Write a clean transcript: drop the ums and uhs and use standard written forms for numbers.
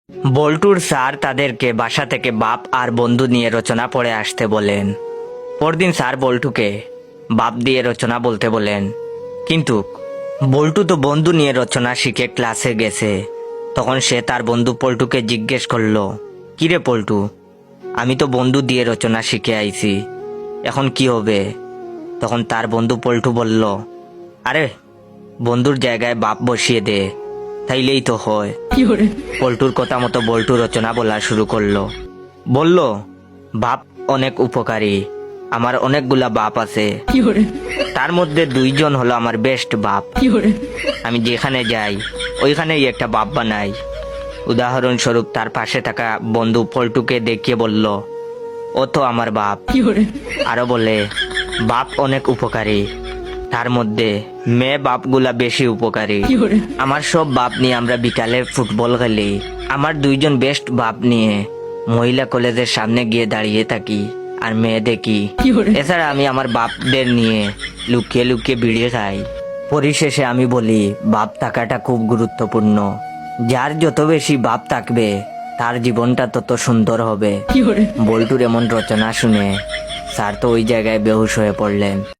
বল্টুর স্যার তাদেরকে বাসা থেকে বাপ আর বন্ধু নিয়ে রচনা পড়ে আসতে বলেন। পরদিন স্যার বল্টুকে বাপ দিয়ে রচনা বলতে বলেন, কিন্তু বল্টু তো বন্ধু নিয়ে রচনা শিখে ক্লাসে গেছে। তখন সে তার বন্ধু পল্টুকে জিজ্ঞেস করলো, কিরে পল্টু, আমি তো বন্ধু দিয়ে রচনা শিখে আইছি, এখন কি হবে? তখন তার বন্ধু পল্টু বলল, আরে বন্ধুর জায়গায় বাপ বসিয়ে দে, তাইলেই তো হয়। পল্টুর কথা মতো বল্টু রচনা বলা শুরু করলো। বলল, বাপ অনেক উপকারী, আমার অনেকগুলা বাপ আছে, তার মধ্যে 2জন হলো আমার বেস্ট বাপ। আমি যেখানে যাই ওইখানেই একটা বাপ বানাই। উদাহরণস্বরূপ তার পাশে থাকা বন্ধু পল্টুকে দেখিয়ে বলল, ও তো আমার বাপ। আরো বলে, বাপ অনেক উপকারী, তার মধ্যে মেয়ে বাপগুলা বেশি উপকারী। আমার সব বাপ নিয়ে আমরা বিকালে ফুটবল খেলি। আমার 2জন বেস্ট বাপ নিয়ে মহিলা কলেজের সামনে গিয়ে দাঁড়িয়ে থাকি আর মেয়ে দেখি। এছাড়া আমি আমার বাপদের নিয়ে লুকিয়ে লুকিয়ে বিড়ি খাই। পরিশেষে আমি বলি, বাপ থাকাটা খুব গুরুত্বপূর্ণ। যার যত বেশি বাপ থাকবে তার জীবনটা তত সুন্দর হবে। বল্টুর এমন রচনা শুনে স্যার তো ওই জায়গায় বেহুশ হয়ে পড়লেন।